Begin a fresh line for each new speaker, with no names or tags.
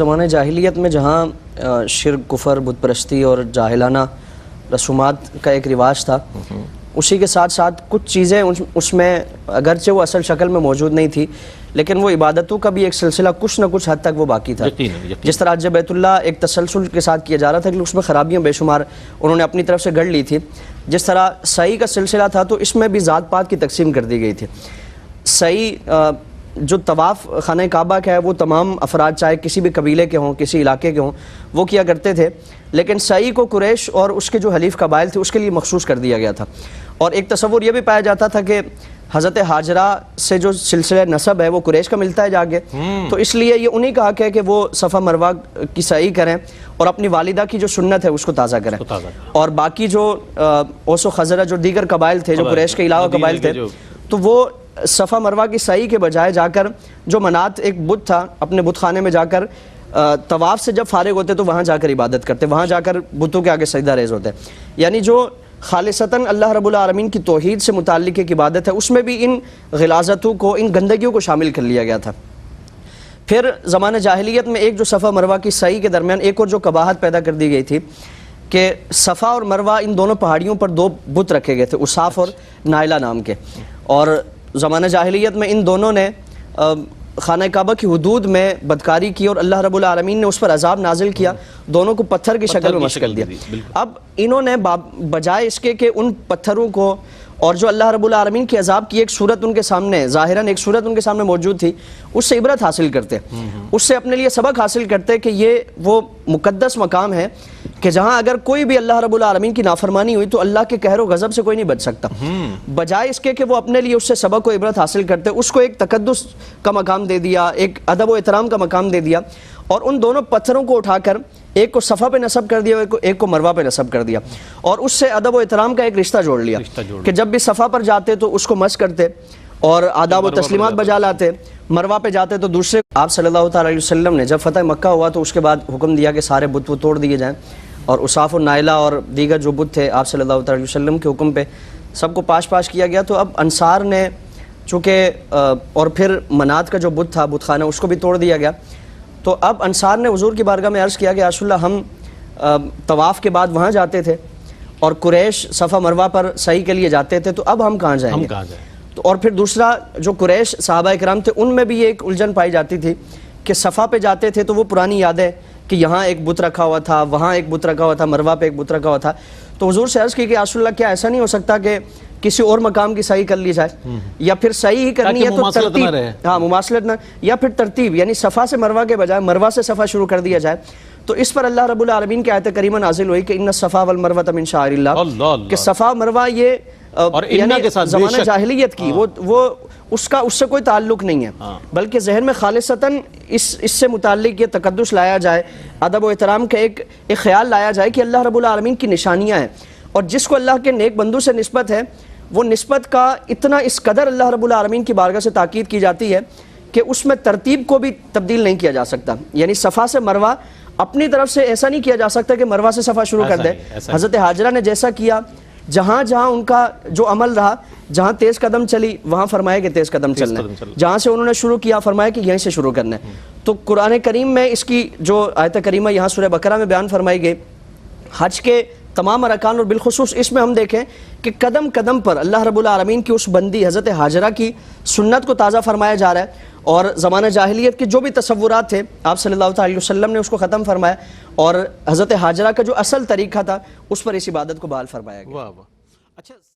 ज़माने जाहिलियत में जहाँ शिर्क, कुफर, बुत परस्ती और जाहिलाना रसूमात का एक रिवाज था, उसी के साथ साथ कुछ चीज़ें उसमें अगरचे वो असल शक्ल में मौजूद नहीं थी, लेकिन वो इबादतों का भी एक सिलसिला कुछ न कुछ हद तक वो बाकी था। जिस तरह आज बैतुल्लाह एक तसलसल के साथ किया जा रहा था कि उसमें ख़राबियाँ बेशुमार उन्होंने अपनी तरफ से गढ़ ली थी। जिस तरह सही का सिलसिला था तो इसमें भी ज़ात पात की तकसीम कर दी गई थी। सही जो तवाफ़ खाने काबा का है वो तमाम अफराद चाहे किसी भी कबीले के हों, किसी इलाके के हों, वो किया करते थे, लेकिन सही को कुरैश और उसके जो हलीफ कबाइल थे उसके लिए मखसूस कर दिया गया था। और एक तसव्वुर ये भी पाया जाता था कि हज़रत हाजरा से जो सिलसिला नसब है वो कुरैश का मिलता है जाके, तो इसलिए ये उन्हीं का हक है कि वो सफ़ा मरवा की सही करें और अपनी वालिदा की जो सुन्नत है उसको ताज़ा करें। और बाकी जो ओसो खज़रा जो दीगर कबाइल थे, जो कुरैश के अलावा कबाइल थे, तो वो सफ़ा मरवा की सही के बजाय जाकर जो मनात एक बुत था अपने बुत खाने में जाकर तवाफ़ से जब फारिग होते तो वहाँ जाकर इबादत करते, वहाँ जाकर बुतों के आगे सजदा रेज़ होते। यानी जो खालिसतन अल्लाह रब्बुल आलमीन की तौहीद से मुताल्लिक़ एक इबादत है उसमें भी इन ग़िलाज़तों को, इन गंदगियों को शामिल कर लिया गया था। फिर ज़माने जाहिलियत में एक जो सफ़ा मरवा की सही के दरमियान एक और जो कबाहत पैदा कर दी गई थी कि सफ़ा और मरवा इन दोनों पहाड़ियों पर दो बुत रखे गए थे, उसाफ़ और नाइला नाम के। और ज़माने जाहिलियत में इन दोनों ने खाना काबा की हुदूद में बदकारी की और अल्लाह रब्बुल आलमीन ने उस पर अजाब नाजिल किया, दोनों को पत्थर की शक्ल में मस्क कर दिया। अब इन्होंने बजाय इसके कि उन पत्थरों को और जो अल्लाह रब्बुल आलमीन की अजाब की एक सूरत उनके सामने, ज़ाहिरन एक सूरत उनके सामने मौजूद थी, उससे इबरत हासिल करते, उससे अपने लिए सबक हासिल करते कि ये वो मुकद्दस मकाम है कि जहाँ अगर कोई भी अल्लाह रब्बुल आलमीन की नाफरमानी हुई तो अल्लाह के कहर व गज़ब से कोई नहीं बच सकता। बजाय इसके कि वो अपने लिए उससे सबक व इबरत हासिल करते, उसको एक तकद्दुस का मकाम दे दिया, एक अदब व एहतराम का मकाम दे दिया और उन दोनों पत्थरों को उठाकर एक को सफ़ा पे नसब कर दिया, एक को मरवा पे नसब कर दिया और उससे अदब व एहतराम का एक रिश्ता जोड़ लिया कि जब भी सफ़ा पर जाते तो उसको मस करते और आदाब व तस्लीमात बजा लाते, मरवा पे जाते तो दूसरे। आप सल्लल्लाहु अलैहि वसल्लम ने जब फतह मक्का हुआ तो उसके बाद हुक्म दिया कि सारे बुत वो तोड़ दिए जाएँ और उसाफ़ और नाइला और दीगर जो बुत थे आप सल्लल्लाहु अलैहि वसल्लम के हुक्म पे सबको पाश किया गया। तो अब अंसार ने चूँकि और फिर मनात का जो बुत था, बुत खाना, उसको भी तोड़ दिया गया। तो अब अंसार ने हुज़ूर की बारगाह में अर्ज़ किया कि या रसूलल्लाह हम तवाफ़ के बाद वहाँ जाते थे और कुरैश सफ़ा मरवा पर सही के लिए जाते थे, तो अब हम कहाँ जाएंगे? तो और फिर दूसरा जो कुरैश सहाबा इकराम थे उनमें भी ये एक उलझन पाई जाती थी कि सफ़ा पे जाते थे तो वो पुरानी यादें कि यहाँ एक बुत रखा हुआ था, वहाँ एक बुत रखा हुआ था, मरवा पे एक बुत रखा हुआ था। तो हुज़ूर से अर्ज़ की कि या रसूलल्लाह क्या ऐसा नहीं हो सकता कि किसी और मकाम की सही कर ली जाए, या फिर सही ही करनी है तो तरतीब, हाँ मुमासलत ना, या फिर तरतीब यानी सफ़ा से मरवा के बजाय मरवा से सफ़ा शुरू कर दिया जाए। तो इस पर अल्लाह रब्बुल आलमीन की आयत करीमा नाजिल हुई कि इन्ना सफ़ा वल मरवा मिन शाअरिल्लाह, कि सफ़ा मरवा ये ज़माने जाहिलियत की वो उसका उससे कोई ताल्लुक नहीं है, बल्कि जहन में खालिसतन इससे मुताल्लिक ये तकद्दुस लाया जाए, अदब व एहतराम का एक ख्याल लाया जाए कि अल्लाह रब्बुल आलमीन की निशानियाँ हैं और जिसको अल्लाह के नेक बंदू से निस्बत है वो निस्बत का इतना इस कदर अल्लाह रब्बुल आलमीन की बारगाह से ताकीद की जाती है कि उसमें तरतीब को भी तब्दील नहीं किया जा सकता। यानी सफ़ा से मरवा अपनी तरफ से ऐसा नहीं किया जा सकता कि मरवा से सफ़ा शुरू कर दे। हज़रत हाजरा ने जैसा किया, जहाँ जहाँ उनका जो अमल रहा, जहाँ तेज़ कदम चली वहाँ फरमाया कि तेज़ कदम चलना है, जहाँ से उन्होंने शुरू किया फरमाया कि यहीं से शुरू करना है। तो कुरान करीम में इसकी जो आयत करीमा यहाँ सूरह बकरा में बयान फरमाई गई, हज के तमाम अरकान और बिलखुसूस इसमें हम देखें कि कदम कदम पर अल्लाह रब्बुल आलमीन की उस बंदी हज़रत हाजरा की सुन्नत को ताज़ा फरमाया जा रहा है और ज़माना जाहिलियत के जो भी तसव्वुरात थे आप सल्लल्लाहु अलैहि वसल्लम ने उसको ख़त्म फरमाया और हज़रत हाजरा का जो असल तरीक़ा था उस पर इस इबादत को बहाल फरमाया गया।
अच्छा।